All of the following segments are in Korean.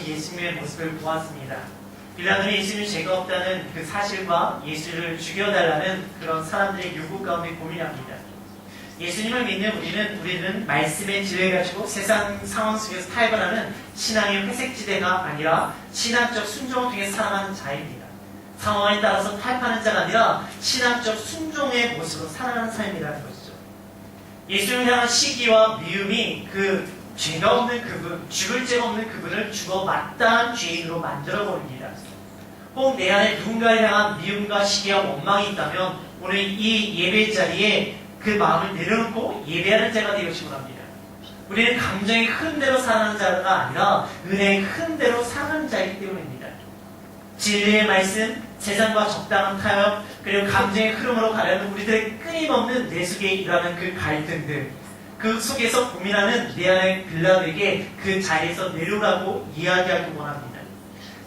오신 예수님의 모습을 보았습니다. 빌라도는 예수님이 죄가 없다는 그 사실과 예수를 죽여달라는 그런 사람들의 요구 가운데 고민합니다. 예수님을 믿는 우리는 말씀의 지혜를 가지고 세상 상황 속에서 타협하는 신앙의 회색지대가 아니라 신앙적 순종을 통해 살아가는 자입니다. 상황에 따라서 타협하는 자가 아니라 신앙적 순종의 모습으로 살아가는 삶이라는 것이죠. 예수님을 향한 시기와 미움이 그 죄가 없는 그분, 죽을 죄가 없는 그분을 죽어 마땅한 죄인으로 만들어버립니다. 혹 내 안에 누군가에 향한 미움과 시기와 원망이 있다면 오늘 이 예배 자리에 그 마음을 내려놓고 예배하는 자가 되시기 바랍니다. 우리는 감정의 흐름대로 살아가는 자가 아니라 은혜의 흐름대로 살아가는 자이기 때문입니다. 진리의 말씀, 세상과 적당한 타협, 그리고 감정의 흐름으로 가려는 우리들의 끊임없는 내 속에 일어나는 그 갈등들, 그 속에서 고민하는 내 안의 빌라도에게 그 자리에서 내려오라고 이야기하기 원합니다.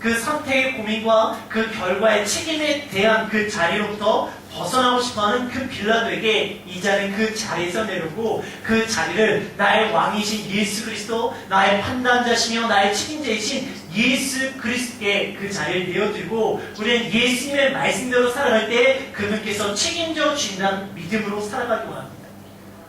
그 선택의 고민과 그 결과의 책임에 대한 그 자리로부터 벗어나고 싶어하는 그 빌라도에게 이제는 그 자리에서 내려오고 그 자리를 나의 왕이신 예수 그리스도, 나의 판단자시며 나의 책임자이신 예수 그리스도께 그 자리를 내어드리고 우리는 예수님의 말씀대로 살아갈 때 그분께서 책임져 주신다는 믿음으로 살아가기 원합니다.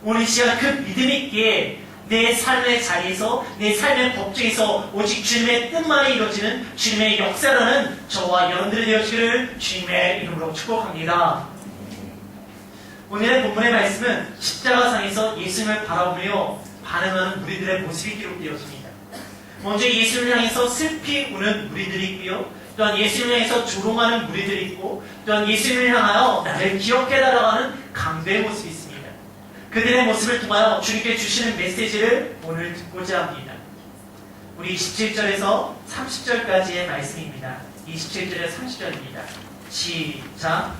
오늘 이 시간 그 믿음 있게 내 삶의 자리에서 내 삶의 법정에서 오직 주님의 뜻만이 이루어지는 주님의 역사라는 저와 여러분들이 되어지기를 주님의 이름으로 축복합니다. 오늘의 본문의 말씀은 십자가상에서 예수님을 바라보며 반응하는 무리들의 모습이 기록되었습니다. 먼저 예수님을 향해서 슬피 우는 무리들이 있고요. 또한 예수님을 향해서 조롱하는 무리들이 있고 또한 예수님을 향하여 나를 기억해달라고 하는 강도의 모습이 있습니다. 그들의 모습을 통하여 주님께 주시는 메시지를 오늘 듣고자 합니다. 우리 27절에서 30절까지의 말씀입니다. 27절에서 30절입니다. 시작.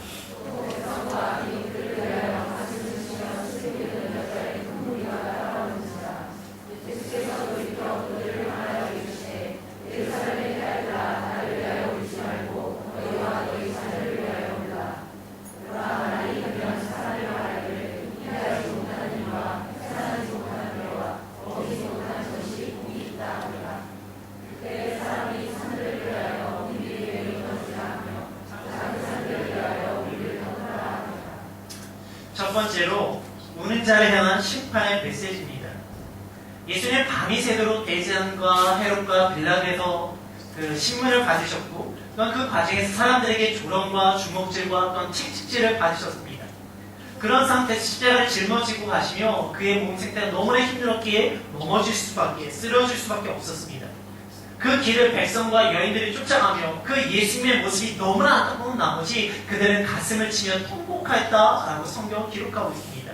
첫 번째로 우는 자를 향한 심판의 메시지입니다. 예수님은 밤이 새도록 대제사장과 헤롯과 빌라도에서 그 신문을 받으셨고 또한 그 과정에서 사람들에게 조롱과 주먹질과 또한 채찍질을 받으셨습니다. 그런 상태에서 십자가를 짊어지고 가시며 그의 몸 상태가 너무나 힘들었기에 넘어질 수밖에 쓰러질 수밖에 없었습니다. 그 길을 백성과 여인들이 쫓아가며 그 예수님의 모습이 너무나 안타까운 나머지 그들은 가슴을 치며 통곡하였다라고 성경은 기록하고 있습니다.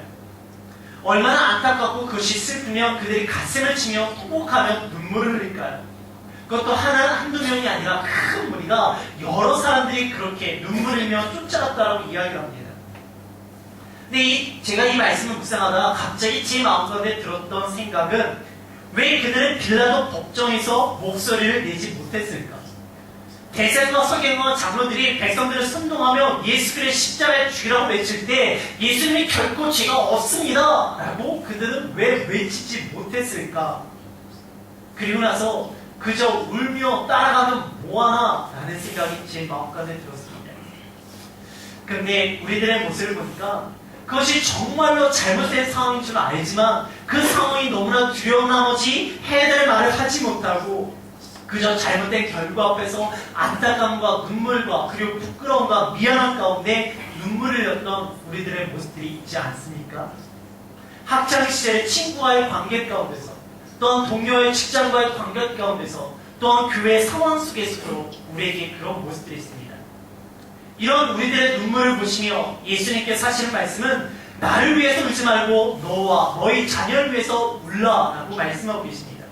얼마나 안타깝고 그것이 슬프면 그들이 가슴을 치며 통곡하며 눈물을 흘릴까요? 그것도 한두 명이 아니라 큰 무리가 여러 사람들이 그렇게 눈물을 흘리며 쫓아갔다라고 이야기를 합니다. 근데 제가 이 말씀을 묵상하다가 갑자기 제 마음가운데 들었던 생각은 왜 그들은 빌라도 법정에서 목소리를 내지 못했을까? 대제사장과 서기관과 장로들이 백성들을 선동하며 예수 그리스도를 십자가에 죽이라고 외칠 때 예수님이 결코 죄가 없습니다 라고 그들은 왜 외치지 못했을까? 그리고 나서 그저 울며 따라가면 뭐하나 라는 생각이 제 마음가운데 들었습니다. 그런데 우리들의 모습을 보니까 그것이 정말로 잘못된 상황인 줄 알지만 그 상황이 너무나 두려운 나머지 해야 될 말을 하지 못하고 그저 잘못된 결과 앞에서 안타까움과 눈물과 그리고 부끄러움과 미안함 가운데 눈물을 흘렸던 우리들의 모습들이 있지 않습니까? 학창시절의 친구와의 관계 가운데서 또한 동료의 직장과의 관계 가운데서 또한 교회 상황 속에서도 우리에게 그런 모습들이 있습니다. 이런 우리들의 눈물을 보시며 예수님께서 하시는 말씀은 나를 위해서 울지 말고 너와 너희 자녀를 위해서 울라라고 말씀하고 계십니다.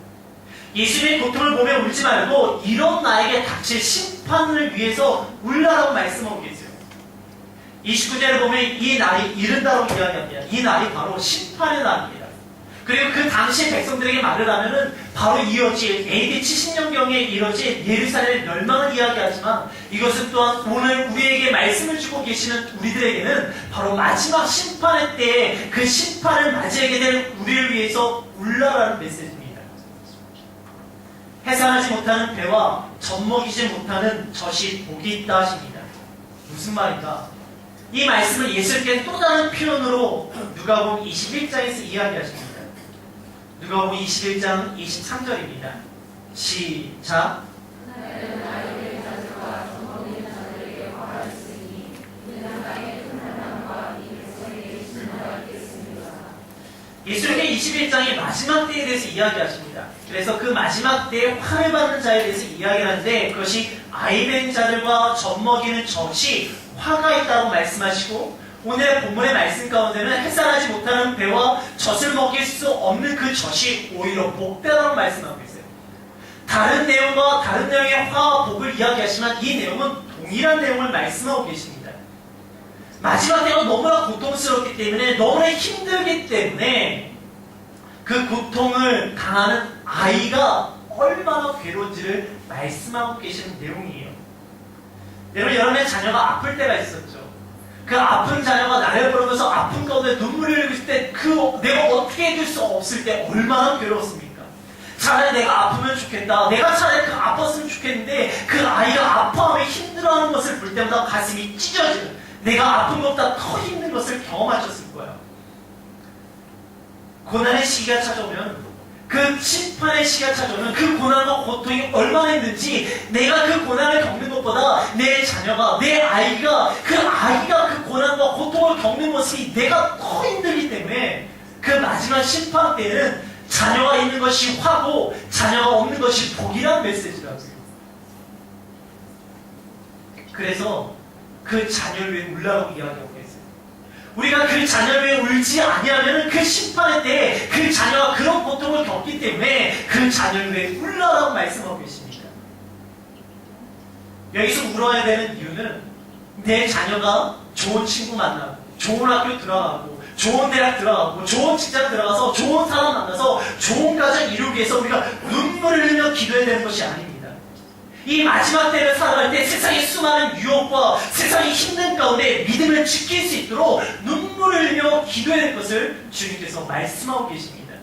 예수님의 고통을 보며 울지 말고 이런 나에게 닥칠 심판을 위해서 울라라고 말씀하고 계세요. 29절을 보면 이 날이 이른다고 이야기합니다. 이 날이 바로 심판의 날입니다. 그리고 그 당시 백성들에게 말을 하면은 바로 이어질 AD 70년경에 이뤄질 예루살렘 멸망을 이야기하지만 이것은 또한 오늘 우리에게 말씀을 주고 계시는 우리들에게는 바로 마지막 심판의 때에 그 심판을 맞이하게 될 우리를 위해서 울라라는 메시지입니다. 해산하지 못하는 배와 젖먹이지 못하는 젖이 복이 있다 하십니다. 무슨 말인가? 이 말씀을 예수님께 또 다른 표현으로 누가복음 21장에서 이야기하십니다. 누가복음 21장 23절입니다. 시작. 예수님의 21장이 마지막 때에 대해서 이야기하십니다. 그래서 그 마지막 때에 화를 받는 자에 대해서 이야기를 하는데 그것이 아이된 자들과 젖먹이는 젖이 화가 있다고 말씀하시고 오늘 본문의 말씀 가운데는 해산하지 못하는 배와 젖을 먹일 수 없는 그 젖이 오히려 복되다고 말씀하고 있어요. 다른 내용과 다른 내용의 화와 복을 이야기하지만 이 내용은 동일한 내용을 말씀하고 계십니다. 마지막 때가 너무나 고통스럽기 때문에 너무나 힘들기 때문에 그 고통을 당하는 아이가 얼마나 괴로운지를 말씀하고 계시는 내용이에요. 여러분의 자녀가 아플 때가 있었죠. 그 아픈 자녀가 나를 부르면서 아픈 가운데 눈물을 흘리고 있을 때 내가 어떻게 해줄 수 없을 때 얼마나 괴로웠습니까? 차라리 내가 아프면 좋겠다. 내가 차라리 아팠으면 좋겠는데 그 아이가 아파하며 힘들어하는 것을 볼 때마다 가슴이 찢어지는 내가 아픈 것보다 더 힘든 것을 경험하셨을 거예요. 고난의 시기가 찾아오면 그 심판의 시기가 찾아오면 그 고난과 고통이 얼마나 힘든지 내가 그 고난을 겪는 것보다 내 자녀가 내 아이가 그 고난과 고통을 겪는 모습이 내가 더 힘들기 때문에 그 마지막 심판 때에는 자녀가 있는 것이 화고 자녀가 없는 것이 복이라는 메시지라고요. 그래서 그 자녀를 위해 울라고 이야기하고 있어요. 우리가 그 자녀를 위해 울지 아니하면 그 심판의 때에 그 자녀가 그런 고통을 겪기 때문에 그 자녀를 위해 울라라고 말씀하고 계십니다. 여기서 울어야 되는 이유는 내 자녀가 좋은 친구 만나고 좋은 학교 들어가고 좋은 대학 들어가고 좋은 직장 들어가서 좋은 사람 만나서 좋은 가정 이루기 위해서 우리가 눈물을 흘리며 기도해야 되는 것이 아닙니다. 이 마지막 때를 살아갈 때 세상의 수많은 유혹과 세상의 힘든 가운데 믿음을 지킬 수 있도록 눈물을 흘리며 기도해야 될 것을 주님께서 말씀하고 계십니다.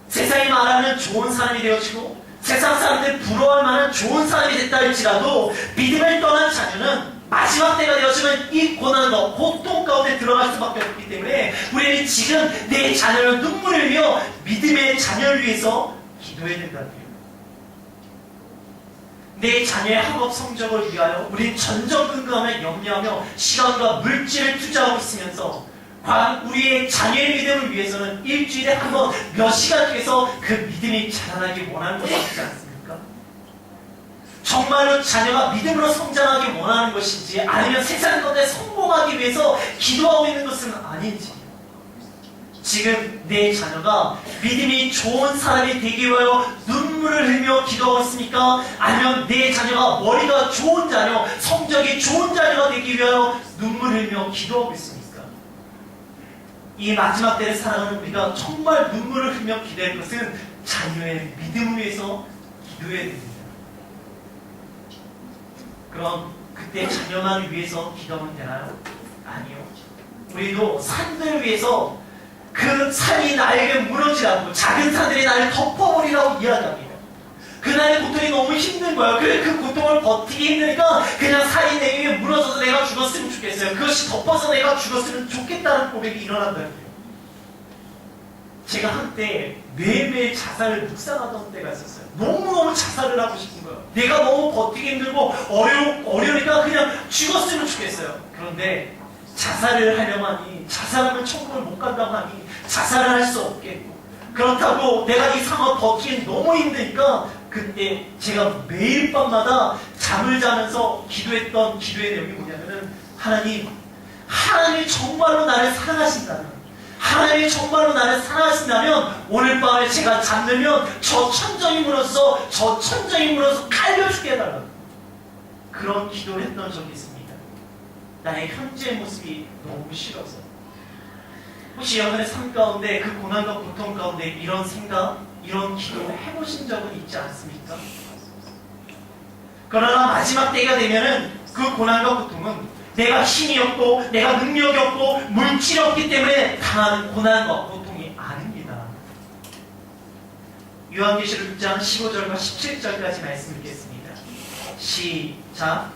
세상이 말하는 좋은 사람이 되어지고 세상 사람들 부러워할 만한 좋은 사람이 됐다 할지라도 믿음을 떠난 자녀는 마지막 때가 되어지면 이 고난과 고통 가운데 들어갈 수밖에 없기 때문에 우리는 지금 내 자녀를 눈물을 흘리며 믿음의 자녀를 위해서 기도해야 된다는 거예요. 내 자녀의 학업 성적을 위하여 우린 전전긍긍하며 염려하며 시간과 물질을 투자하고 있으면서 과연 우리의 자녀의 믿음을 위해서는 일주일에 한 번 몇 시간 중에서 그 믿음이 자라나기 원하는 것 같지 않습니까? 정말로 자녀가 믿음으로 성장하기 원하는 것인지 아니면 세상 가운데 성공하기 위해서 기도하고 있는 것은 아닌지 지금 내 자녀가 믿음이 좋은 사람이 되기 위하여 눈물을 흘리며 기도하고 있습니까? 아니면 내 자녀가 머리가 좋은 자녀, 성적이 좋은 자녀가 되기 위하여 눈물을 흘리며 기도하고 있습니까? 이 마지막 때를 살아가는 우리가 정말 눈물을 흘리며 기도할 것은 자녀의 믿음을 위해서 기도해야 됩니다. 그럼 그때 자녀만 위해서 기도하면 되나요? 아니요. 우리도 산들을 위해서 그 산이 나에게 무너지라고 작은 산들이 나를 덮어버리라고 이야기합니다. 그날의 고통이 너무 힘든 거예요. 그래 그 고통을 버티기 힘드니까 그냥 산이 내게 무너져서 내가 죽었으면 좋겠어요. 그것이 덮어서 내가 죽었으면 좋겠다는 고백이 일어난다는 거예요. 제가 한때 매일매일 자살을 묵상하던 때가 있었어요. 너무너무 자살을 하고 싶은 거예요. 내가 너무 버티기 힘들고 어려우니까 그냥 죽었으면 좋겠어요. 그런데 자살을 하려고 하니 자살하면 천국을 못 간다고 하니 자살을 할 수 없겠고 그렇다고 내가 이 상황을 버티기 너무 힘드니까 그때 제가 매일 밤마다 잠을 자면서 기도했던 기도의 내용이 뭐냐면은 하나님이 정말로 나를 사랑하신다면 하나님이 정말로 나를 사랑하신다면 오늘 밤에 제가 잠들면 저 천정이 무너져서 깔려 죽게 해달라고 그런 기도를 했던 적이 있습니다. 나의 현재의 모습이 너무 싫어서 혹시 여러분의 삶 가운데 그 고난과 고통 가운데 이런 생각, 이런 기도를 해보신 적은 있지 않습니까? 그러나 마지막 때가 되면은 그 고난과 고통은 내가 힘이 없고 내가 능력이 없고 물질이 없기 때문에 당하는 고난과 고통이 아닙니다. 요한계시록 6장 15절과 17절까지 말씀 읽겠습니다. 시작.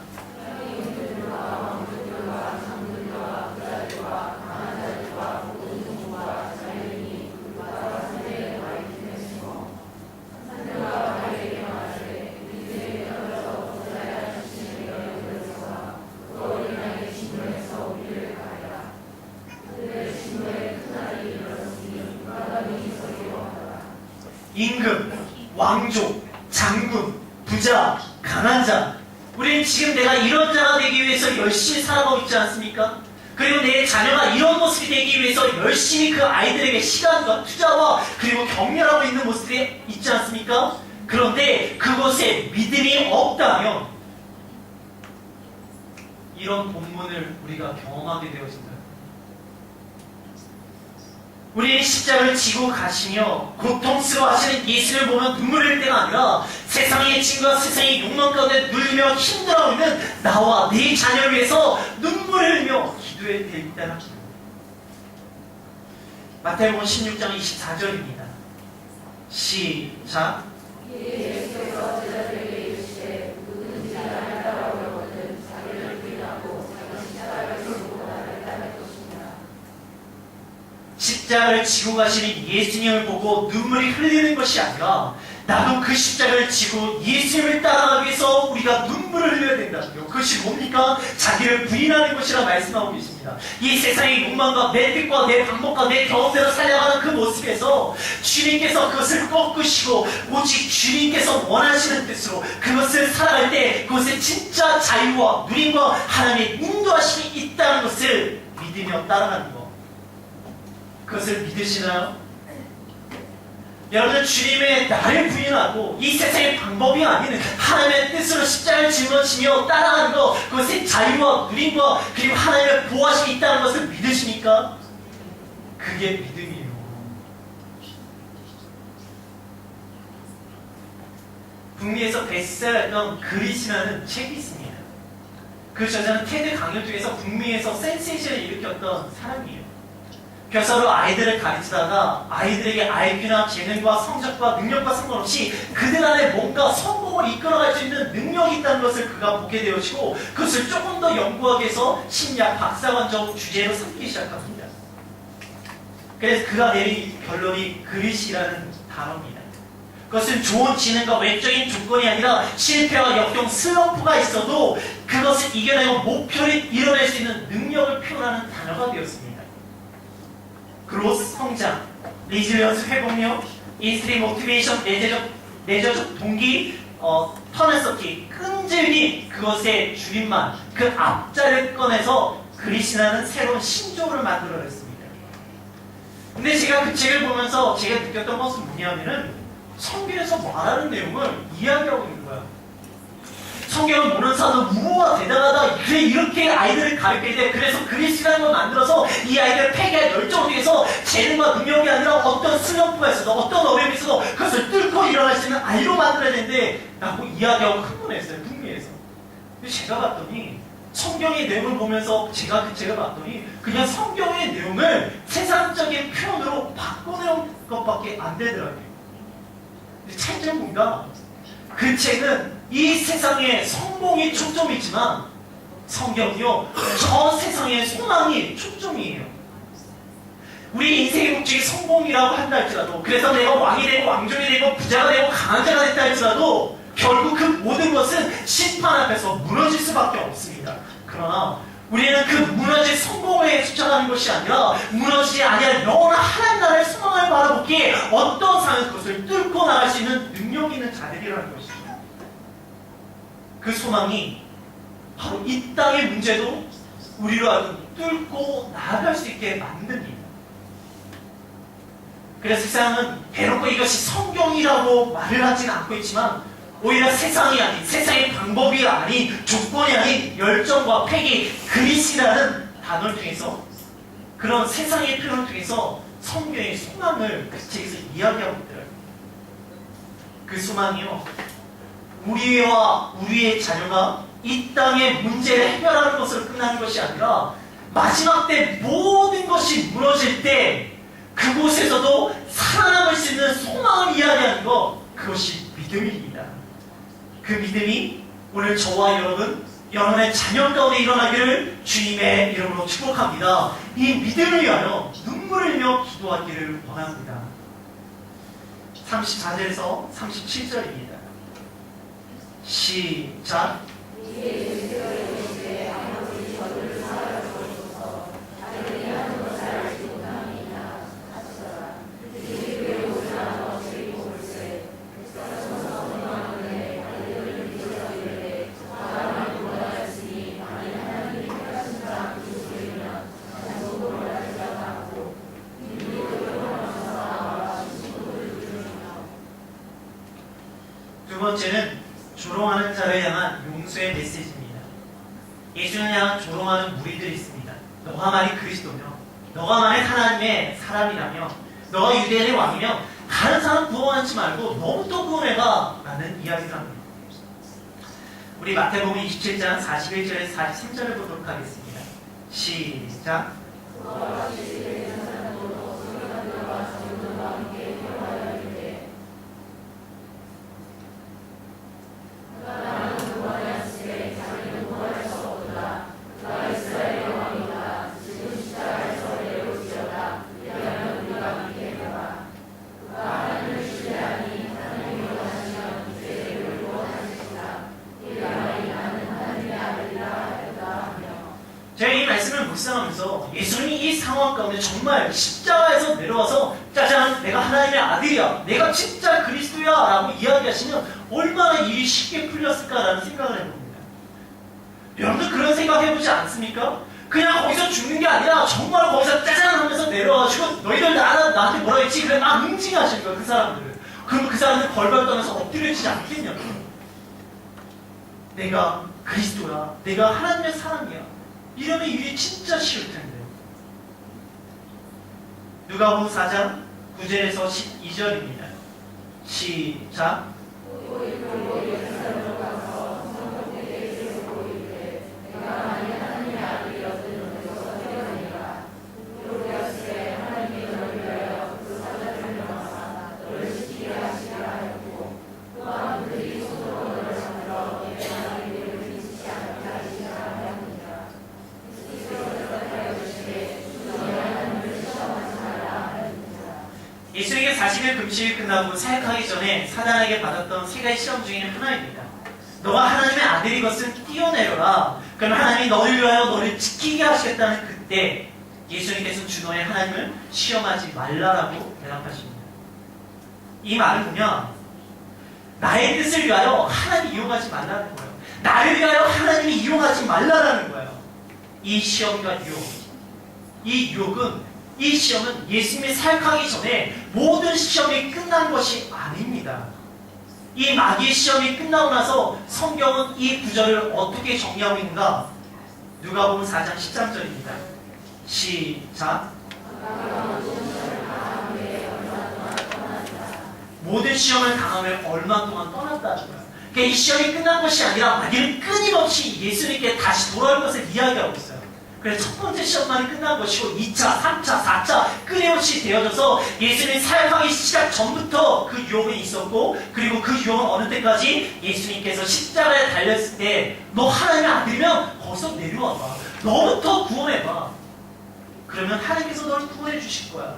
임금, 왕족, 장군, 부자, 강한 자. 우리는 지금 내가 이런 자가 되기 위해서 열심히 살아가고 있지 않습니까? 그리고 내 자녀가 이런 모습이 되기 위해서 열심히 그 아이들에게 시간과 투자와 그리고 격려하고 있는 모습이 있지 않습니까? 그런데 그것에 믿음이 없다면 이런 본문을 우리가 경험하게 되어진다. 우리의 십자가를 지고 가시며 고통스러워하시는 예수를 보면 눈물을 흘릴 때가 아니라 세상의 짐과 세상의 욕망 가운데 눌리며 힘들어하고 있는 나와 네 자녀를 위해서 눈물을 흘리며 기도해야 되겠다는 겁니다. 마태복음 16장 24절입니다. 시작. 예수께서 제자들에게 이르시되 누구든지 나를 따라오려거든 자기를 부인하고 자기 십자가를 지고 나를 따를 것이니라. 십자가를 지고 가시는 예수님을 보고 눈물이 흘리는 것이 아니라 나도 그 십자가를 지고 예수님을 따라가기 위해서 우리가 눈물을 흘려야 된다고요. 그것이 뭡니까? 자기를 부인하는 것이라 말씀하고 계십니다. 이 세상의 욕망과 내 뜻과 내 방법과 내 경험대로 살려가는 그 모습에서 주님께서 그것을 꺾으시고 오직 주님께서 원하시는 뜻으로 그것을 살아갈 때 그것에 진짜 자유와 누림과 하나님의 인도하심이 있다는 것을 믿으며 따라가는 것. 그것을 믿으시나요? 여러분, 주님의 나를 부인하고 이 세상의 방법이 아닌 하나님의 뜻으로 십자가를 짊어지며 따라가는 것, 그것의 자유와 누림과 그리고 하나님의 보호하심이 있다는 것을 믿으십니까? 그게 믿음이에요. 북미에서 베스트셀러였던 그릿이라는 책이 있습니다. 그 저자는 테드 강연 중에서 북미에서 센세이션을 일으켰던 사람이에요. 교사로 아이들을 가르치다가 아이들에게 IQ나 재능과 성적과 능력과 상관없이 그들 안에 뭔가 성공을 이끌어갈 수 있는 능력이 있다는 것을 그가 보게 되어지고 그것을 조금 더 연구하기 위해서 심리학 박사관적 주제로 삼기 시작합니다. 그래서 그가 내린 결론이 그릿이라는 단어입니다. 그것은 좋은 지능과 외적인 조건이 아니라 실패와 역경, 슬럼프가 있어도 그것을 이겨내고 목표를 이뤄낼 수 있는 능력을 표현하는 단어가 되었습니다. 그로스 성장, 리질리언스 회복력, 인스트림 모티베이션, 내재적 동기, 터널서키, 끈질기 그것의 줄임말, 그 앞자를 꺼내서 그릿이라는 새로운 신조어를 만들어냈습니다. 근데 제가 그 책을 보면서 제가 느꼈던 것은 뭐냐면은 성경에서 말하는 내용을 이야기하고 있는 거야. 성경을 모르는 사람은 우와 대단하다. 그래 이렇게 아이들을 가르칠 때 그래서 그릿이라는 걸 만들어서 이 아이들을 폐기할 열정을 위해서 재능과 능력이 아니라 어떤 슬럼프가 있어도 어떤 어려움이 있어도 그것을 뚫고 일어날 수 있는 아이로 만들어야 되는데 라고 이야기하고 흥분했어요. 북미에서. 근데 제가 봤더니 성경의 내용을 보면서 제가 그 책을 봤더니 그냥 성경의 내용을 세상적인 표현으로 바꿔내는 것밖에 안 되더라고요. 근데 차이점은 뭔가 그 책은 이 세상의 성공이 초점이지만 성경이요 저 세상의 소망이 초점이에요. 우리 인생의 목적이 성공이라고 한다 할지라도 그래서 내가 왕이 되고 왕족이 되고 부자가 되고 강한 자가 됐다 할지라도 결국 그 모든 것은 심판 앞에서 무너질 수밖에 없습니다. 그러나 우리는 그 무너질 성공에 집착하는 것이 아니라 무너지지 아니할 영원한 하나님 나라의 소망을 바라보기에 어떤 상황에서 그것을 뚫고 나갈 수 있는 능력이 있는 자들이라는 것입니다. 그 소망이 바로 이 땅의 문제도 우리로 하여금 뚫고 나아갈 수 있게 만듭니다. 그래서 세상은 대놓고 이것이 성경이라고 말을 하지는 않고 있지만 오히려 세상이 아닌 세상의 방법이 아닌 조건이 아닌 열정과 패기 그릿이라는 단어를 통해서 그런 세상의 표현을 통해서 성경의 소망을 그 책에서 이야기하고 있더라고요. 그 소망이요 우리와 우리의 자녀가 이 땅의 문제를 해결하는 것으로 끝나는 것이 아니라 마지막 때 모든 것이 무너질 때 그곳에서도 살아남을 수 있는 소망을 이야기하는 것, 그것이 믿음입니다. 그 믿음이 오늘 저와 여러분의 자녀 가운데 일어나기를 주님의 이름으로 축복합니다. 이 믿음을 위하여 눈물을 흘려 기도하기를 원합니다. 34절에서 37절입니다. 시작. 두 번째는 조롱하는 자를 향한 용서의 메시지입니다. 예수를 향한 조롱하는 무리들이 있습니다. 너가 만일 그리스도며, 너가 만일 하나님의 사람이라며, 너가 유대인의 왕이며 다른 사람 구원하지 말고 너부터 구원해봐 라는 이야기를 합니다. 우리 마태복음 27장 41절에서 43절을 보도록 하겠습니다. 시작. 제가 이 말씀을 묵상하면서 예수님이 이 상황 가운데 정말 십자가에서 내려와서 짜잔 내가 하나님의 아들이야, 내가 진짜 그리스도야 라고 이야기하시면 얼마나 일이 쉽게 풀렸을까라는 생각을 해봅니다. 여러분들 그런 생각 해보지 않습니까? 그냥 거기서 죽는 게 아니라 정말 거기서 짜잔 하면서 내려와가지고 너희들 나한테 뭐라 했지? 그래 막 응징하시는 거야 그 사람들을. 그러면 그 사람들 벌벌 떠나서 엎드려지지 않겠냐고. 내가 그리스도야, 내가 하나님의 사람이야, 이러면 일이 진짜 쉬울 텐데. 누가복음 4장 9절에서 12절입니다. 시작. 예수에게 40일 금식이 끝나고 사역하기 전에 사단에게 받았던 세 가지 시험 중에 하나입니다. 너가 하나님의 아들인 것은 뛰어내려라. 그러면 하나님이 너를 위하여 너를 지키게 하시겠다는 그때 예수님께서 주너의 하나님을 시험하지 말라라고 대답하십니다. 이 말은 뭐냐? 나의 뜻을 위하여 하나님이 이용하지 말라는 거예요. 나를 위하여 하나님이 이용하지 말라라는 거예요. 이 시험과 유혹, 이 유혹은, 이 시험은 예수님이 사역하기 전에 모든 시험이 끝난 것이 아닙니다. 이 마귀의 시험이 끝나고 나서 성경은 이 구절을 어떻게 정리하고 있는가? 누가복음 4장 13절입니다. 시작. 모든 시험을 당하며 얼마 동안 떠났다는 거예요. 그러니까 이 시험이 끝난 것이 아니라 마귀는 끊임없이 예수님께 다시 돌아올 것을 이야기하고 있어요. 그래서 첫 번째 시험만이 끝난 것이고 2차, 3차, 4차 끊임없이 되어져서 예수님이 사역하기 시작 전부터 그 유혹은 있었고, 그리고 그 유혹은 어느 때까지 예수님께서 십자가에 달렸을 때 너 하나님의 아들이면 거기서 내려와봐, 너부터 구원해봐, 그러면 하나님께서 너를 구원해 주실 거야.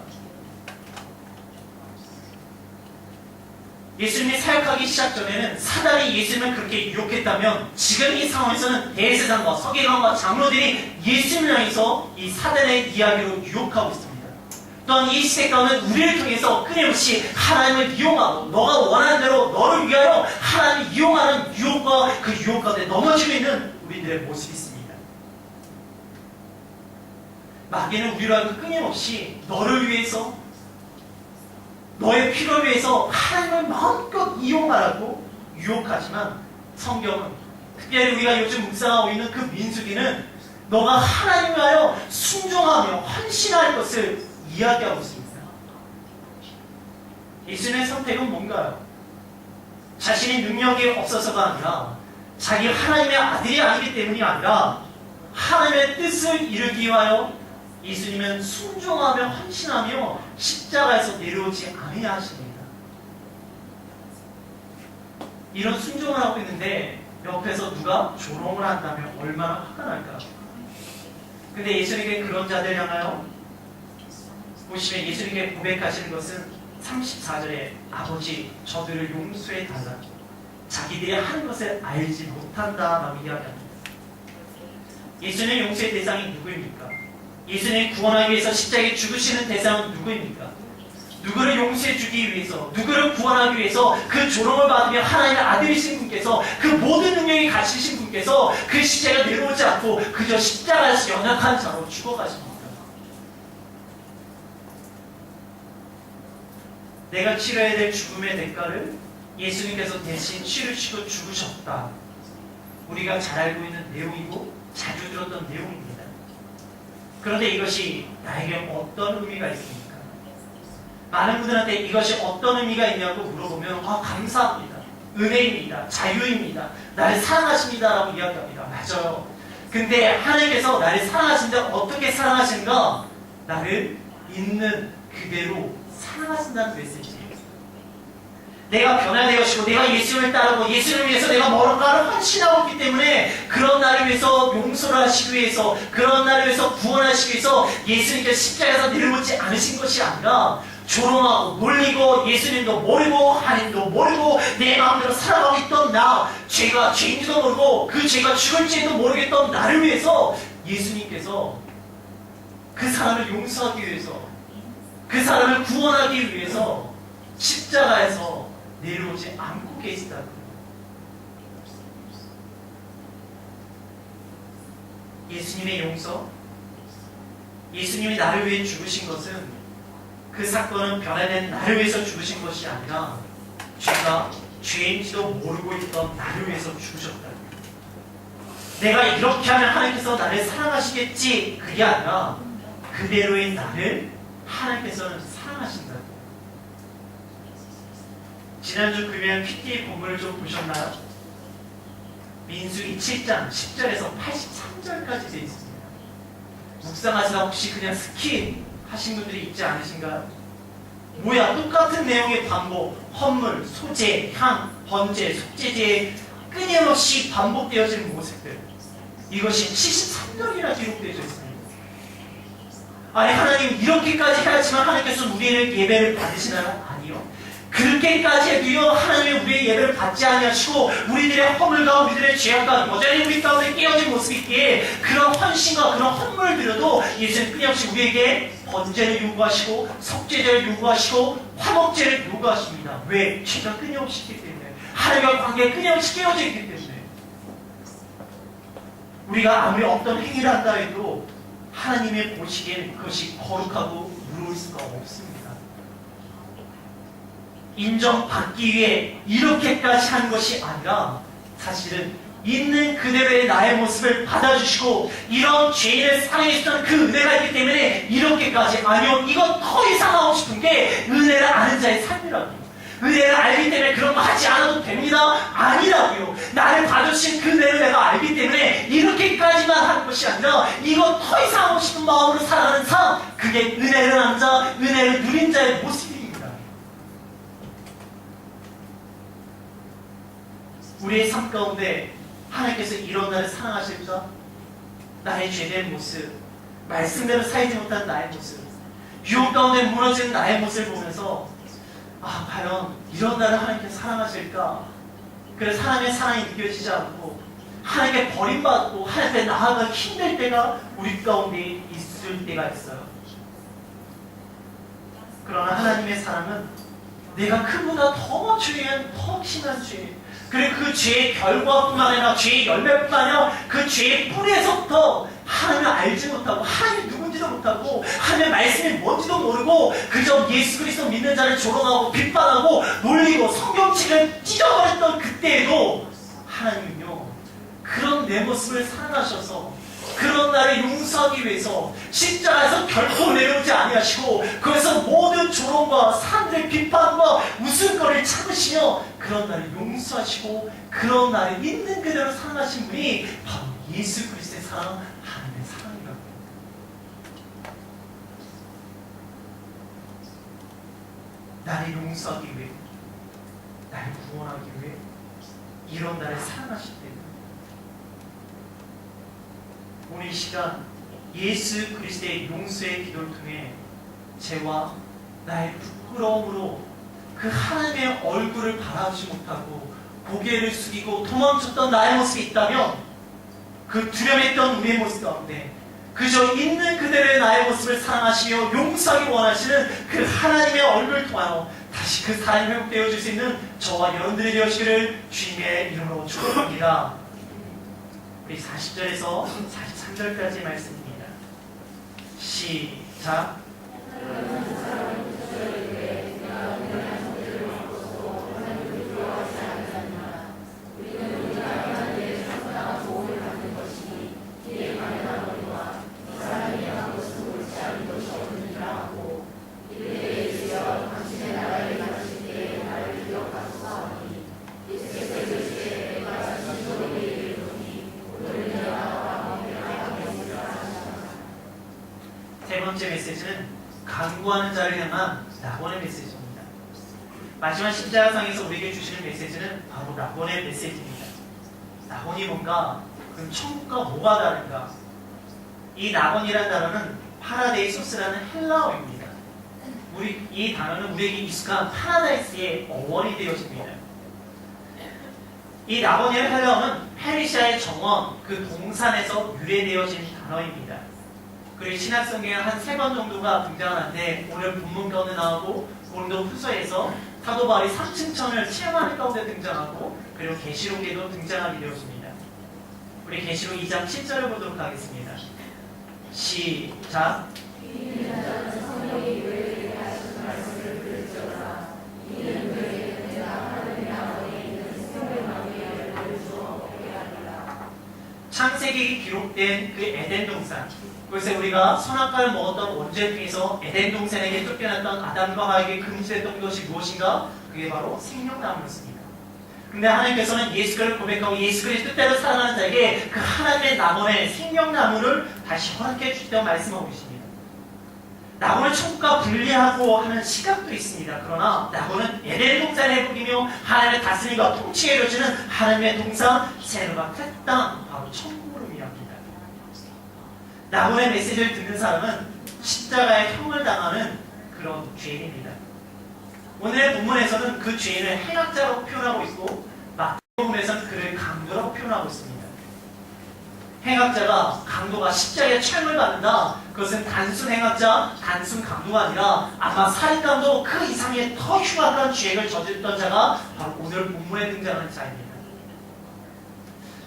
예수님이 사역하기 시작 전에는 사단이 예수님을 그렇게 유혹했다면 지금 이 상황에서는 대제사장과 서기관과 장로들이 예수님을 향해서 이 사단의 이야기로 유혹하고 있습니다. 또한 이 시대 가운데 우리를 통해서 끊임없이 하나님을 이용하고 너가 원하는 대로 너를 위하여 하나님을 이용하는 유혹과 그 유혹 가운데 넘어지고 있는 우리들의 모습이 있습니다. 마귀는 우리로 하여금 끊임없이 너를 위해서, 너의 필요를 위해서 하나님을 마음껏 이용하라고 유혹하지만, 성경은 특별히 우리가 요즘 묵상하고 있는 그 민수기는 너가 하나님을 위하여 순종하며 헌신할 것을 이야기하고 있습니다. 예수님의 선택은 뭔가요? 자신이 능력이 없어서가 아니라 자기 하나님의 아들이 아니기 때문이 아니라 하나님의 뜻을 이루기 위하여 예수님은 순종하며 헌신하며 십자가에서 내려오지 아니냐 하십니다. 이런 순종을 하고 있는데 옆에서 누가 조롱을 한다면 얼마나 화가 날까? 근데 예수님께 그런 자들 향하여 보시면 예수님께 고백하시는 것은 34절에 아버지 저들을 용서해 달라. 자기들이 하는 것을 알지 못한다라고 이야기합니다. 예수님의 용서의 대상이 누구입니까? 예수님 구원하기 위해서 십자가에 죽으시는 대상은 누구입니까? 누구를 용서해 주기 위해서, 누구를 구원하기 위해서 그 조롱을 받으며 하나님의 아들이신 분께서, 그 모든 능력이 가지신 분께서 그 십자가에 내려오지 않고 그저 십자가에서 연약한 자로 죽어가십니다. 내가 치러야 될 죽음의 대가를 예수님께서 대신 치르시고 죽으셨다. 우리가 잘 알고 있는 내용이고 자주 들었던 내용입니다. 그런데 이것이 나에게 어떤 의미가 있습니까? 많은 분들한테 이것이 어떤 의미가 있냐고 물어보면 감사합니다. 은혜입니다. 자유입니다. 나를 사랑하십니다. 라고 이야기합니다. 맞아요. 근데 하나님께서 나를 사랑하시는데 어떻게 사랑하시는가? 나를 있는 그대로 사랑하신다는 메시지예요. 내가 변화되어 것이고 내가 예수님을 따르고 예수님을 위해서 내가 뭔가를 헌신하고 있기 때문에 그런 나를 위해서 용서를 하시기 위해서 그런 나를 위해서 구원하시기 위해서 예수님께서 십자가에서 내려오지 않으신 것이 아니라 조롱하고 놀리고 예수님도 모르고 하나님도 모르고 내 마음대로 살아가고 있던 나, 죄가 죄인지도 모르고 그 죄가 죽을지도 모르겠던 나를 위해서 예수님께서 그 사람을 용서하기 위해서 그 사람을 구원하기 위해서 십자가에서 내려오지 않고 계시다고. 예수님의 용서, 예수님이 나를 위해 죽으신 것은 그 사건은 변화된 나를 위해서 죽으신 것이 아니라 죄가 죄인지도 모르고 있던 나를 위해서 죽으셨다. 내가 이렇게 하면 하나님께서 나를 사랑하시겠지 그게 아니라 그대로의 나를 하나님께서는 사랑하신다. 지난주 금요일 PTA 본문을 좀 보셨나요? 민수기 7장 10절에서 83절까지 되어 있습니다. 묵상하시다 혹시 그냥 스킵 하신 분들이 있지 않으신가요? 뭐야, 똑같은 내용의 반복, 헌물, 소재, 향, 번제, 속죄제에 끊임없이 반복되어지는 모습들, 이것이 73절이나 기록되어 있습니다. 아니 하나님 이렇게까지 해야지만 하나님께서 우리의 예배를 받으시나요? 아니요. 그렇게까지 해도요 하나님이 우리의 예배를 받지 아니하시고 우리들의 허물과 우리들의 죄악과 여전히 우리 가운데 깨어진 모습이 있기에 그런 헌신과 그런 헌물을 드려도 예수님 끊임없이 우리에게 번제를 요구하시고 속죄제를 요구하시고 화목제를 요구하십니다. 왜? 죄가 끊임없이 있기 때문에, 하나님과 관계가 끊임없이 깨어져 있기 때문에. 우리가 아무리 어떤 행위를 한다 해도 하나님의 보시기에는 그것이 거룩하고 무르울 수가 없습니다. 인정받기 위해 이렇게까지 한 것이 아니라 사실은 있는 그대로의 나의 모습을 받아주시고 이런 죄인을 사랑해주던 그 은혜가 있기 때문에 이렇게까지, 아니요 이건 더 이상 하고 싶은 게 은혜를 아는 자의 삶이라고요. 은혜를 알기 때문에 그런 거 하지 않아도 됩니다. 아니라고요. 나를 봐주신 그 은혜를 내가 알기 때문에 이렇게까지만 하는 것이 아니라 이거 더 이상 하고 싶은 마음으로 살아가는 삶, 그게 은혜를 아는 자, 은혜를 누린 자의 모습입니다. 우리의 삶 가운데 하나님께서 이런 나를 사랑하실까? 나의 죄된 모습, 말씀대로 살지 못한 나의 모습, 유혹 가운데 무너진 나의 모습을 보면서 과연 이런 나를 하나님께서 사랑하실까? 그래서 하나님의 사랑이 느껴지지 않고 하나님께 버림받고 하나님께 나아가기 힘들 때가 우리 가운데 있을 때가 있어요. 그러나 하나님의 사랑은 내가 그보다 더 죄한 더 심한 죄, 그리고 그 죄의 결과뿐만 아니라 죄의 열매뿐만 아니라 그 죄의 뿌리에서부터 하나님을 알지 못하고 하나님이 누군지도 못하고 하나님의 말씀이 뭔지도 모르고 그저 예수 그리스도 믿는 자를 조롱하고 비판하고 놀리고 성경책을 찢어버렸던 그때에도 하나님은요 그런 내 모습을 사랑하셔서 그런 나를 용서하기 위해서 십자가에서 결코 내려오지 아니하시고 거기서 모든 조롱과 사람들의 비판과 웃음거리를 참으시며 그런 나를 용서하시고 그런 나를 있는 그대로 사랑하신 분이 바로 예수 그리스도의 사랑, 하나님의 사랑이라고. 나를 용서하기 위해, 나를 구원하기 위해 이런 나를 사랑하실 때는 오늘 이 시간 예수 그리스도의 용서의 기도를 통해 죄와 나의 부끄러움으로 그 하나님의 얼굴을 바라보지 못하고 고개를 숙이고 도망쳤던 나의 모습이 있다면 그 두려움했던 우리의 모습 가운데 그저 있는 그대로의 나의 모습을 사랑하시며 용서하기 원하시는 그 하나님의 얼굴을 통하여 다시 그 사랑이 회복되어 줄 수 있는 저와 여러분들이 되시기를 주님의 이름으로 축복합니다. 우리 40절에서 43절까지 말씀입니다. 시작. 세 번째 메시지는 간구하는 자를 향한 낙원의 메시지입니다. 마지막 십자가상에서 우리에게 주시는 메시지는 바로 낙원의 메시지입니다. 낙원이 뭔가? 그럼 천국과 뭐가 다른가? 이 낙원이라는 단어는 파라데이소스라는 헬라어입니다. 이 단어는 우리에게 익숙한 파라다이스의 어원이 되어집니다. 이 낙원이라는 헬라어는 페르시아의 정원, 그 동산에서 유래되어진 단어입니다. 그리고 신약성경에 한 3번 정도가 등장하는데 오늘 본문 가운데 나오고 고린도 후서에서 사도 바울이 3층천을 체험하는 가운데 등장하고 그리고 계시록에도 등장하게 되었습니다. 우리 계시록 2장 7절을 보도록 하겠습니다. 시작. 창세기에 기록된 그 에덴 동산, 그래서 우리가 선악과를 먹었던 원죄 중에서 에덴 동산에게 쫓겨났던 아담과 하에게 금지됐던 것이 무엇인가? 그게 바로 생명나무였습니다. 근데 하나님께서는 예수 그리스도를 고백하고 예수 그리스도 뜻대로 살아가는 자에게 그 하나님의 나무의 생명나무를 다시 허락해 주시다고 말씀하고 계십니다. 나무를 천국과 분리하고 하는 시각도 있습니다. 그러나 나무는 에덴 동산의 회복이며 하나님의 다스림과 통치에 이루어지는 하나님의 동산, 새로가 땅, 바로 천국으로 이야기합니다. 나무의 메시지를 듣는 사람은 십자가의 형을 당하는 그런 죄인입니다. 오늘의 본문에서는 그 죄인을 행악자로 표현하고 있고 마태복음에서는 그를 강도라고 표현하고 있습니다. 행악자가 강도가 십자가에 처형을 받는다. 그것은 단순 행악자, 단순 강도가 아니라 아마 살인감도 그 이상의 더 흉악한 죄를 저질렀던 자가 바로 오늘 본문에 등장하는 자입니다.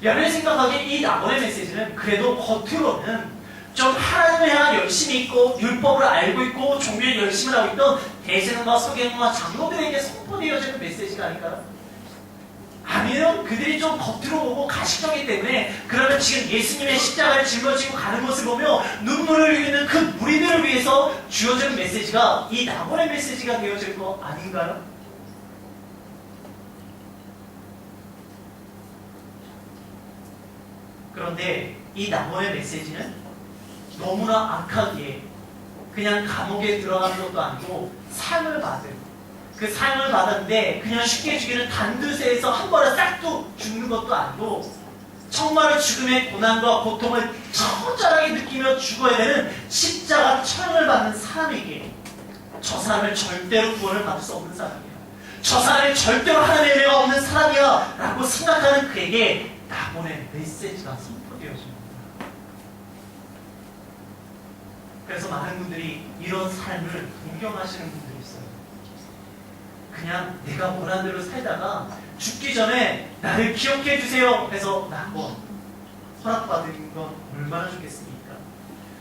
여러분이 생각하기에 이 낙원의 메시지는 그래도 겉으로는 좀 하나님을 향한 열심이 있고 율법을 알고 있고 종교를 열심히 하고 있던 대제사장과 서기관과 장로들에게 선포되어지는 메시지가 아닐까요? 아니면 그들이 좀 겉으로 보고 가식적이기 때문에 그러면 지금 예수님의 십자가를 짊어지고 가는 모습을 보며 눈물을 흘리는 그 무리들을 위해서 주어지는 메시지가 이 낙원의 메시지가 되어질 거 아닌가요? 그런데 이 낙원의 메시지는 너무나 악하기에 그냥 감옥에 들어가는 것도 아니고 상을 받은 그 상을 받았는데 그냥 쉽게 죽이는 단두세에서 한 번에 싹 죽는 것도 아니고 정말로 죽음의 고난과 고통을 처절하게 느끼며 죽어야 되는 십자가 처형을 받는 사람에게 저 사람을 절대로 구원을 받을 수 없는 사람이야. 저 사람이 절대로 하나님의 은혜가 없는 사람이야 라고 생각하는 그에게 낙원의 메시지가 선포되어집니다. 그래서 많은 분들이 이런 삶을 동경하시는 분들이 있어요. 그냥 내가 원하는 대로 살다가 죽기 전에 나를 기억해 주세요 해서 낙원 허락받은 건 얼마나 좋겠습니까?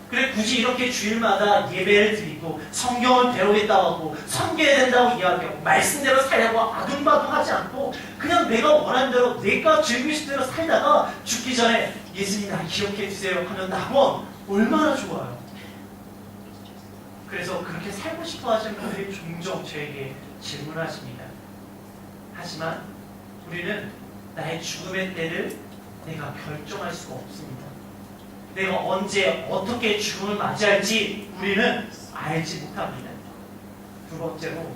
그래 굳이 이렇게 주일마다 예배를 드리고 성경을 배우겠다고 하고 섬겨야 된다고 이야기하고 말씀대로 살려고 아둥바둥하지 않고 그냥 내가 원하는 대로 내가 즐기고 싶은 대로 살다가 죽기 전에 예수님 날 기억해 주세요 하면 낙원 얼마나 좋아요. 그래서 그렇게 살고 싶어 하시는 분들이 종종 저에게 질문하십니다. 하지만 우리는 나의 죽음의 때를 내가 결정할 수가 없습니다. 내가 언제 어떻게 죽음을 맞이할지 우리는 알지 못합니다. 두 번째로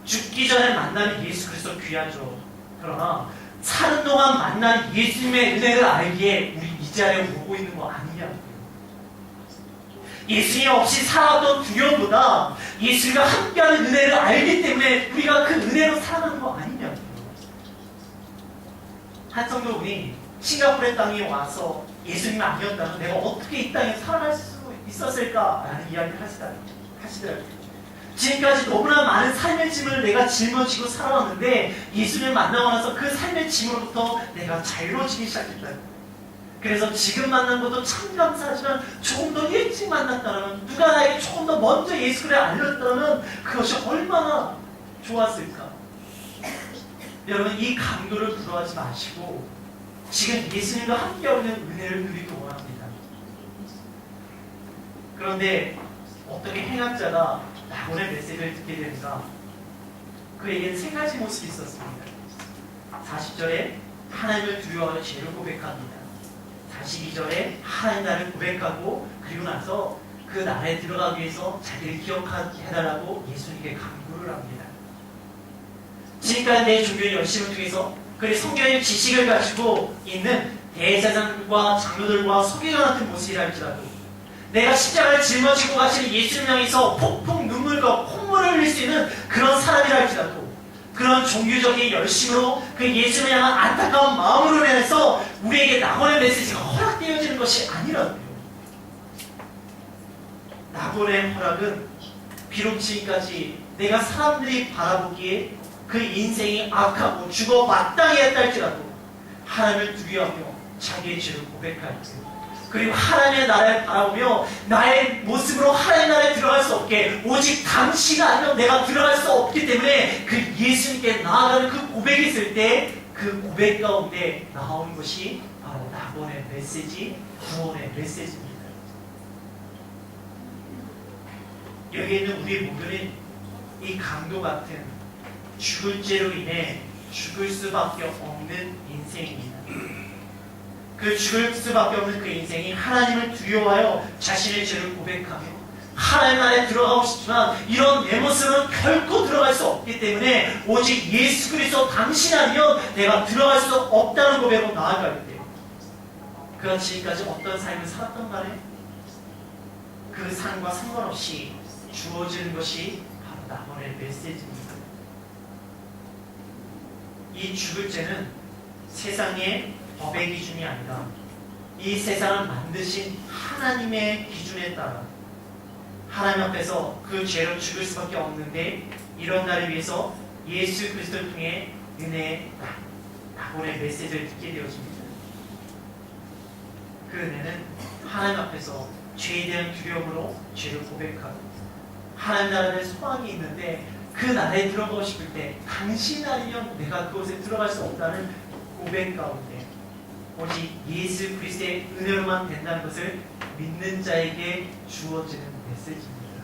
죽기 전에 만나는 예수 그리스도 귀하죠. 그러나 사는 동안 만난 예수님의 은혜를 알기에 우리 이 자리에 오고 있는 거 아니냐고요. 예수님 없이 살아왔던 두려움보다 예수님과 함께하는 은혜를 알기 때문에 우리가 그 은혜로 살아가는 거 아니냐고요. 한 성도분이 싱가포르 땅에 와서 예수님이 아니었다면 내가 어떻게 이 땅에 살아갈 수 있었을까라는 이야기를 하시더라고요. 지금까지 너무나 많은 삶의 짐을 내가 짊어지고 살아왔는데 예수님을 만나고 나서 그 삶의 짐으로부터 내가 자유로워지기 시작했다. 그래서 지금 만난 것도 참 감사하지만 조금 더 일찍 만났다면, 누가 나에게 조금 더 먼저 예수를 알렸다면 그것이 얼마나 좋았을까. 여러분, 이 강도를 부러워하지 마시고 지금 예수님과 함께하고 있는 은혜를 누리기 원합니다. 그런데 어떻게 행악자가 낙원의 메시지를 듣게 되는가? 그에게는 세 가지 모습이 있었습니다. 40절에 하나님을 두려워하여 죄를 고백합니다. 42절에 하나님 나라를 고백하고 그리고 나서 그 나라에 들어가기 위해서 자기를 기억하게 해달라고 예수님께 강구를 합니다. 지금까지 내 종교의 열심을 통해서 그의 성경의 지식을 가지고 있는 대제사장과 장로들과 서기관 같은 모습이라 할지라도, 내가 십자가를 짊어지고 가시는 예수님 향해서 폭풍 눈물과 콧물을 흘릴 수 있는 그런 사람이라 할지라도, 그런 종교적인 열심으로 그 예수님을 향한 안타까운 마음으로 인해서 우리에게 낙원의 메시지가 허락되어지는 것이 아니라고요. 낙원의 허락은 비록 지금까지 내가 사람들이 바라보기에 그 인생이 악하고 죽어 마땅히 했다 할지라도 하나님을 두려워하며 자기의 죄를 고백할 때, 그리고 하나님의 나라를 바라보며 나의 모습으로 하나님의 나라에 들어갈 수 없게, 오직 당신이 아니면 내가 들어갈 수 없기 때문에 그 예수님께 나아가는 그 고백이 있을 때 그 고백 가운데 나오는 것이 바로 낙원의 메시지, 구원의 메시지입니다. 여기 있는 우리 모두는 이 강도 같은 죽을 죄로 인해 죽을 수밖에 없는 인생입니다. 그 죽을 수밖에 없는 그 인생이 하나님을 두려워하여 자신의 죄를 고백하며 하나님 나라에 들어가고 싶지만 이런 내 모습은 결코 들어갈 수 없기 때문에 오직 예수 그리스도 당신 아니면 내가 들어갈 수 없다는 고백으로 나아갈 때, 그가 지금까지 어떤 삶을 살았던 간에 그 삶과 상관없이 주어지는 것이 바로 낙원의 메시지입니다. 이 죽을 죄는 세상의 법의 기준이 아니라 이 세상을 만드신 하나님의 기준에 따라 하나님 앞에서 그 죄로 죽을 수밖에 없는데, 이런 날을 위해서 예수 그리스도를 통해 은혜의 낙원의 메시지를 듣게 되어집니다. 그 은혜는 하나님 앞에서 죄에 대한 두려움으로 죄를 고백하고 하나님 나라의 소망이 있는데 그 나라에 들어가고 싶을 때 당신 아니면 내가 그곳에 들어갈 수 없다는 고백 가운데 오직 예수 그리스도의 은혜로만 된다는 것을 믿는 자에게 주어지는 메시지입니다.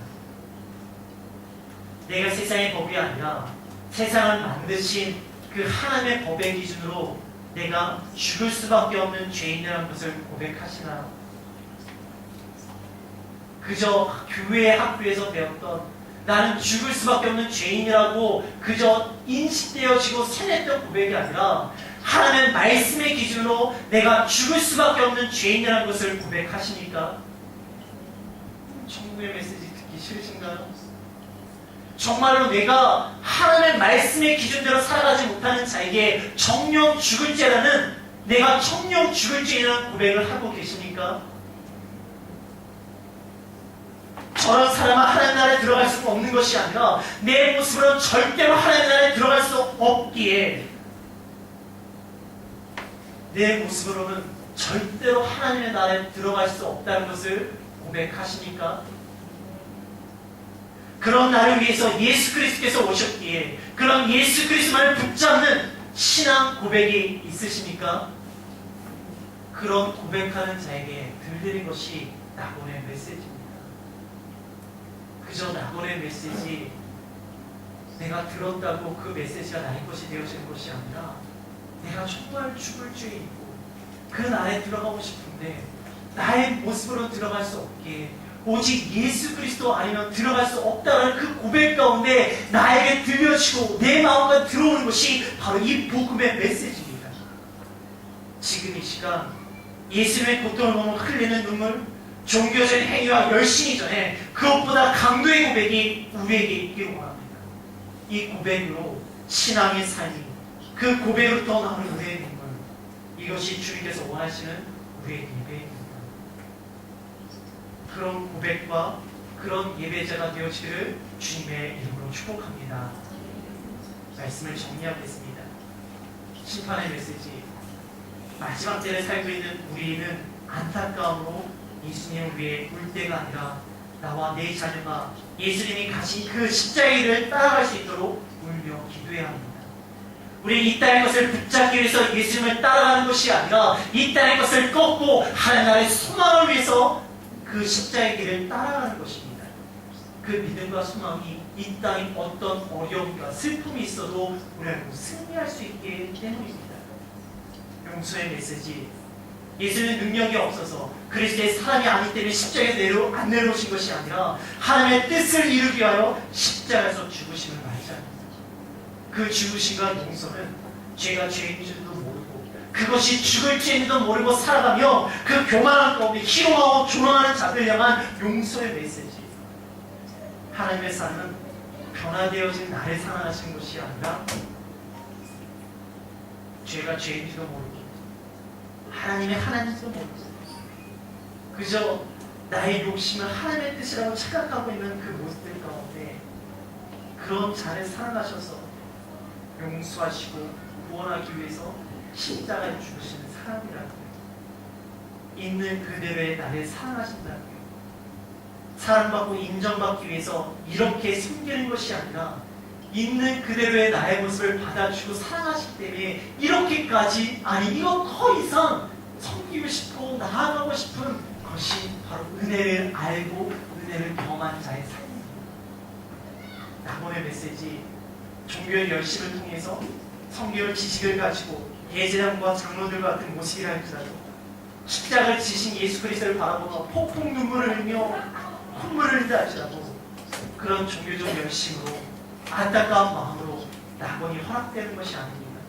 내가 세상의 법이 아니라 세상을 만드신 그 하나님의 법의 기준으로 내가 죽을 수밖에 없는 죄인이라는 것을 고백하시나요? 그저 교회 학교에서 배웠던 나는 죽을 수밖에 없는 죄인이라고 그저 인식되어지고 세뇌된 고백이 아니라 하나님의 말씀의 기준으로 내가 죽을 수밖에 없는 죄인이라는 것을 고백하십니까? 천국의 메시지 듣기 싫으신가요? 정말로 내가 하나님의 말씀의 기준대로 살아가지 못하는 자에게 정령 죽을 죄라는, 내가 정령 죽을 죄라는 고백을 하고 계십니까? 저런 사람은 하나님 나라에 들어갈 수 없는 것이 아니라 내 모습으로는 절대로 하나님 나라에 들어갈 수 없기에 내 모습으로는 절대로 하나님의 나라에 들어갈 수 없다는 것을 고백하십니까? 그런 나를 위해서 예수 그리스도께서 오셨기에 그런 예수 그리스도만을 붙잡는 신앙 고백이 있으십니까? 그런 고백하는 자에게 들리는 것이 낙원의 메시지입니다. 그저 낙원의 메시지, 내가 들었다고 그 메시지가 나의 것이 되어지는 것이 아니라 내가 정말 죽을 죄에 있고 그 나라에 들어가고 싶은데 나의 모습으로 들어갈 수 없기에 오직 예수 그리스도 아니면 들어갈 수 없다는 그 고백 가운데 나에게 들려주고 내 마음과 들어오는 것이 바로 이 복음의 메시지입니다. 지금 이 시간 예수님의 고통을 보며 흘리는 눈물, 종교적인 행위와 열심히 전에 그것보다 강도의 고백이 우리에게 있기를 원합니다. 이 고백으로 신앙의 삶이, 그 고백으로부터 나오는 우리의 눈물, 이것이 주님께서 원하시는 우리의 예배입니다. 그런 고백과 그런 예배자가 되어지기를 주님의 이름으로 축복합니다. 말씀을 정리하겠습니다. 심판의 메시지, 마지막 때를 살고 있는 우리는 안타까움으로 예수님을 위해 울 때가 아니라 나와 내 자녀가 예수님이 가신 그 십자가의 길을 따라갈 수 있도록 울며 기도해야 합니다. 우리는 이 땅의 것을 붙잡기 위해서 예수님을 따라가는 것이 아니라 이 땅의 것을 꺾고 하나님 나라의 소망을 위해서 그 십자가의 길을 따라가는 것입니다. 그 믿음과 소망이 이 땅에 어떤 어려움과 슬픔이 있어도 우리는 승리할 수 있기 때문입니다. 용서의 메시지, 예수님의 능력이 없어서 그리스도의 사람이 아니기 때문에 십자가에서 안 내려오신 것이 아니라 하나님의 뜻을 이루기 위하여 십자가에서 죽으심을 말하자는 그 죽으심과 용서는 죄가 죄인 줄도 모르고 그것이 죽을 죄인지도 모르고 살아가며 그 교만한 가운데 희롱하고 조롱하는 자들을 향한 용서의 메시지. 하나님의 삶은 변화되어진 나를 사랑하시는 것이 아니라 죄가 죄인지도 모르고 하나님의 하나님도 모르고 그저 나의 욕심을 하나님의 뜻이라고 착각하고 있는 그 모습들 가운데 그런 자를 사랑하셔서 용서하시고 구원하기 위해서 십자가에 죽으시는 사람이라고요. 있는 그대로의 나를 사랑하신다고요. 사랑받고 인정받기 위해서 이렇게 숨기는 것이 아니라 있는 그대로의 나의 모습을 받아주고 사랑하시기 때문에 이렇게까지, 아니 이거 더 이상 섬기고 싶고 나아가고 싶은 것이 바로 은혜를 알고 은혜를 경험한 자의 삶입니다. 낙원의 메시지, 종교의 열심을 통해서 성경의 지식을 가지고 예제장과 장로들 같은 모습이라 할지라도 십자가를 지신 예수 그리스도를 바라보며 폭풍 눈물을 흘며 콧물을 흘린다 할지라도 그런 종교적 열심으로 안타까운 마음으로 낙원이 허락되는 것이 아닙니다.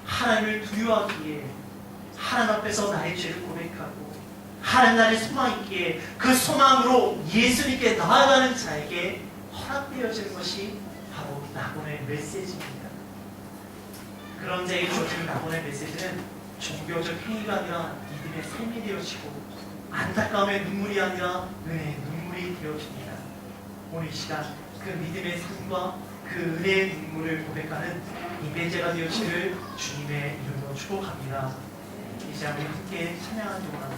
하나님을 두려워하기에 하나님 앞에서 나의 죄를 고백하고 하나님 나라의 소망이 있기에 그 소망으로 예수님께 나아가는 자에게 허락되어지는 것이 바로 낙원의 메시지입니다. 그런 자에게 주어지는 낙원의 메시지는 종교적 행위가 아니라 믿음의 삶이 되어지고 안타까움의 눈물이 아니라 은혜의 눈물이 되어집니다. 오늘 이 시간 그 믿음의 삶과 그 은혜의 눈물을 고백하는 예배자가 되어지기를 주님의 이름으로 축복합니다. 이제 우리 함께 찬양하는 동안